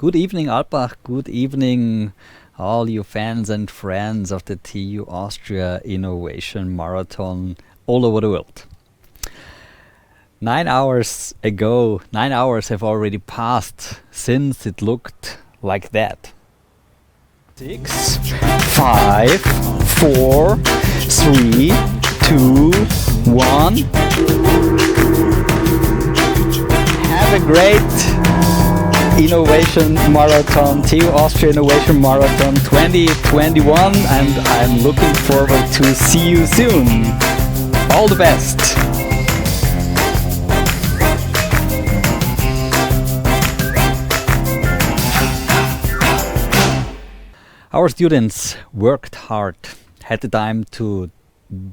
Good evening, Alpbach. Good evening, all you fans and friends of the TU Austria Innovation Marathon all over the world. 9 hours ago, 9 hours have already passed since it looked like that. 6, 5, 4, 3, 2, 1. Have a great Innovation Marathon, TU Austria Innovation Marathon 2021, and I'm looking forward to see you soon. All the best. Our students worked hard, had the time to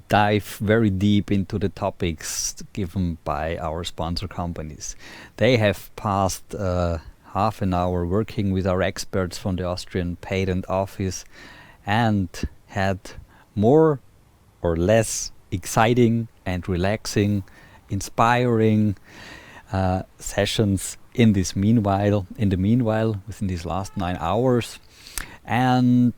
dive very deep into the topics given by our sponsor companies. They have passed half an hour working with our experts from the Austrian Patent Office and had more or less exciting and relaxing, inspiring sessions in the meanwhile, within these last 9 hours. And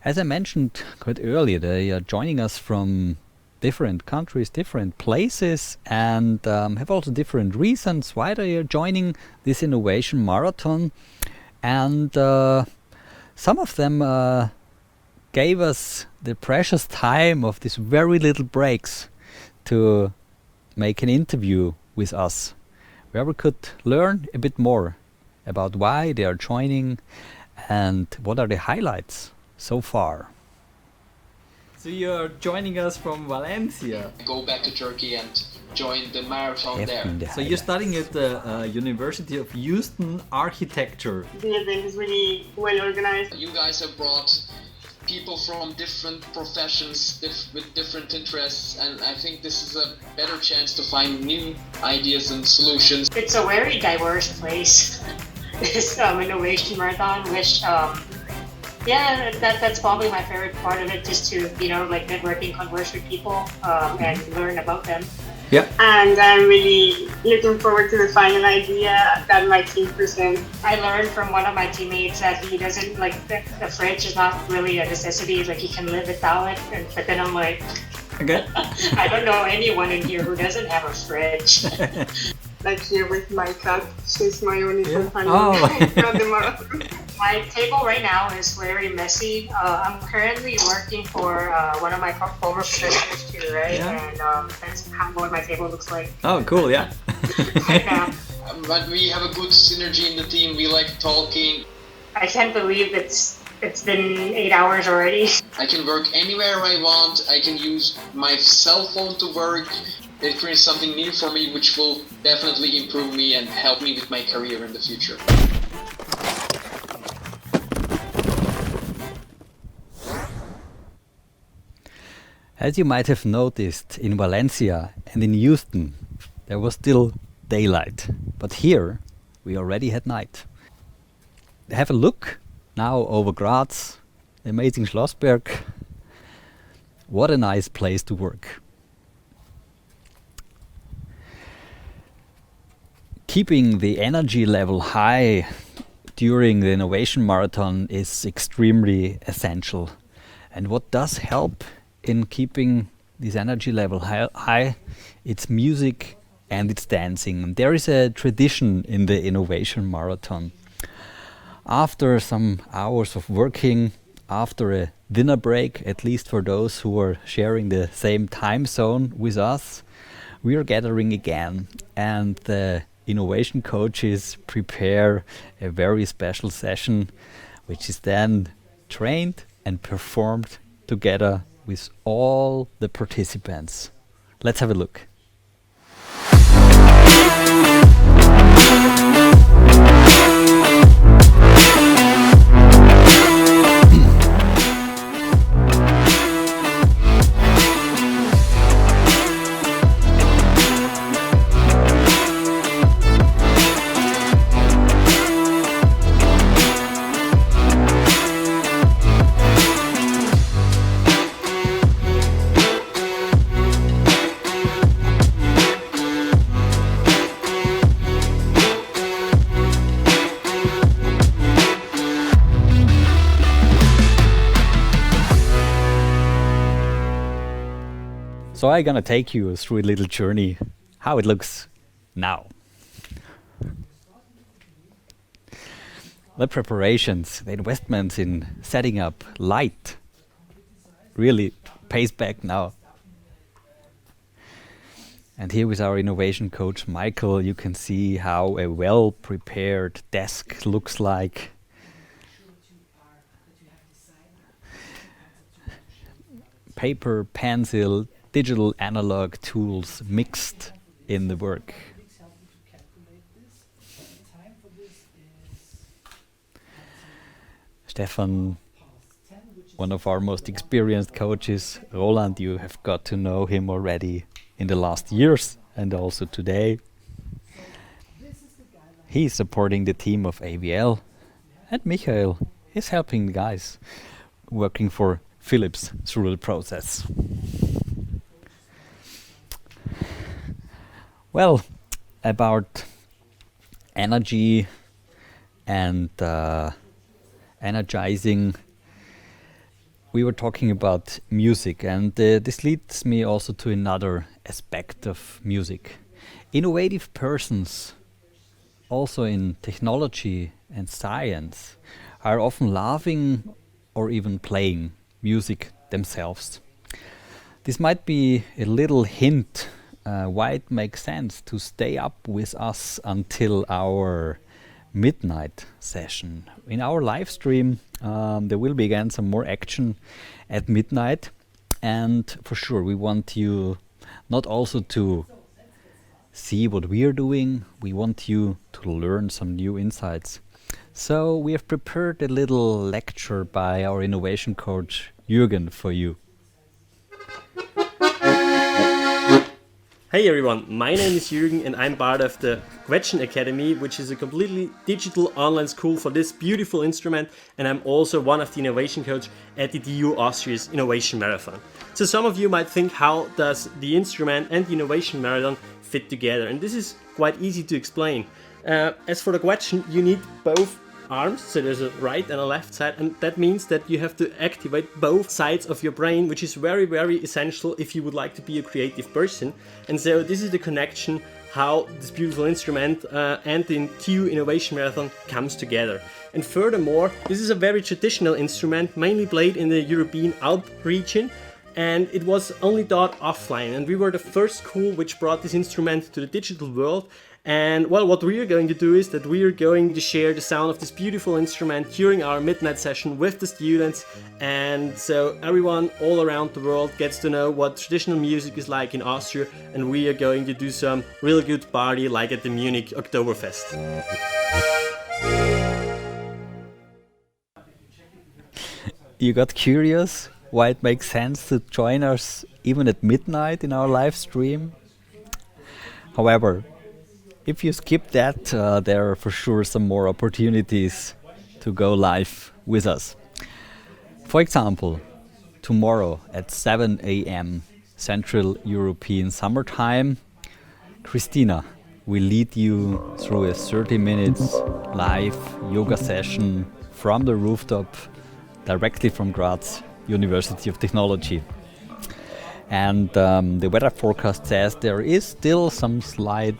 as I mentioned quite earlier, they are joining us from different countries, different places, and have also different reasons why they are joining this innovation marathon. And some of them gave us the precious time of these very little breaks to make an interview with us, where we could learn a bit more about why they are joining and what are the highlights so far. So you're joining us from Valencia. Go back to Turkey and join the marathon there. So you're studying at the University of Houston Architecture. The event is really well organized. You guys have brought people from different professions with different interests, and I think this is a better chance to find new ideas and solutions. It's a very diverse place. This innovation marathon, which that's probably my favorite part of it, just to networking, converse with people, and learn about them. Yeah. And I'm really looking forward to the final idea that my team present. I learned from one of my teammates that he doesn't the fridge is not really a necessity, like he can live without it. But then I'm like, okay. I don't know anyone in here who doesn't have a fridge. Like here with my cat, she's my only companion. Not the marathon. My table right now is very messy. I'm currently working for one of my former professors too, right? Yeah. And that's what my table looks like. Oh, cool, yeah. But we have a good synergy in the team. We like talking. I can't believe it's been 8 hours already. I can work anywhere I want. I can use my cell phone to work. It creates something new for me, which will definitely improve me and help me with my career in the future. As you might have noticed, in Valencia and in Houston, there was still daylight. But here, we already had night. Have a look now over Graz, the amazing Schlossberg. What a nice place to work. Keeping the energy level high during the innovation marathon is extremely essential. And what does help in keeping this energy level high, it's music and it's dancing. There is a tradition in the innovation marathon. After some hours of working, after a dinner break, at least for those who are sharing the same time zone with us, we are gathering again, and the innovation coaches prepare a very special session, which is then trained and performed together with all the participants. Let's have a look. So I'm gonna take you through a little journey, how it looks now. The preparations, the investments in setting up light really pays back now. And here with our innovation coach Michael, you can see how a well-prepared desk looks like. Paper, pencil, digital analog tools mixed in the work. Stefan, one of our most experienced coaches, Roland, you have got to know him already in the last years and also today. He's supporting the team of AVL, and Michael is helping the guys working for Philips through the process. Well, about energy and energizing, we were talking about music, and this leads me also to another aspect of music. Innovative persons, also in technology and science, are often loving or even playing music themselves. This might be a little hint why it makes sense to stay up with us until our midnight session. In our live stream, there will be again some more action at midnight, and for sure we want you not also to see what we are doing, we want you to learn some new insights. So we have prepared a little lecture by our innovation coach Jürgen for you. Hey everyone, my name is Jürgen and I'm part of the Quetschen Academy, which is a completely digital online school for this beautiful instrument, and I'm also one of the innovation coach at the TU Austria's Innovation Marathon. So some of you might think, how does the instrument and the Innovation Marathon fit together? And this is quite easy to explain. As for the Quetschen, you need both arms, so there's a right and a left side, and that means that you have to activate both sides of your brain, which is very, very essential if you would like to be a creative person. And so this is the connection how this beautiful instrument and the TU Innovation Marathon comes together. And furthermore, this is a very traditional instrument, mainly played in the European Alp region, and it was only taught offline, and we were the first school which brought this instrument to the digital world. And well, what we are going to do is that we are going to share the sound of this beautiful instrument during our midnight session with the students, and so everyone all around the world gets to know what traditional music is like in Austria, and we are going to do some real good party like at the Munich Oktoberfest. You got curious why it makes sense to join us even at midnight in our live stream? However, if you skip that, there are for sure some more opportunities to go live with us. For example, tomorrow at 7 a.m. Central European Summertime, Christina will lead you through a 30 minutes live yoga session from the rooftop directly from Graz University of Technology. And the weather forecast says there is still some light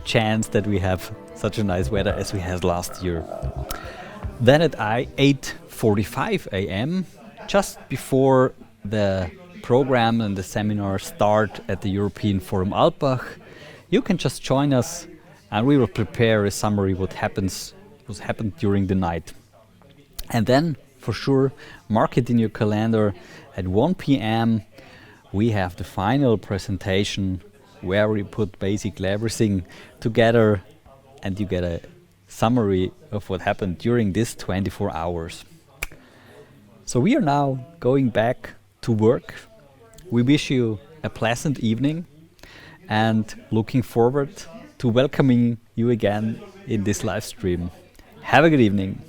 chance that we have such a nice weather as we had last year. Then at 8:45 a.m., just before the program and the seminar start at the European Forum Alpbach, you can just join us and we will prepare a summary what happened during the night. And then for sure, mark it in your calendar. At 1 p.m. we have the final presentation where we put basically everything together and you get a summary of what happened during this 24 hours. So we are now going back to work. We wish you a pleasant evening and looking forward to welcoming you again in this live stream. Have a good evening.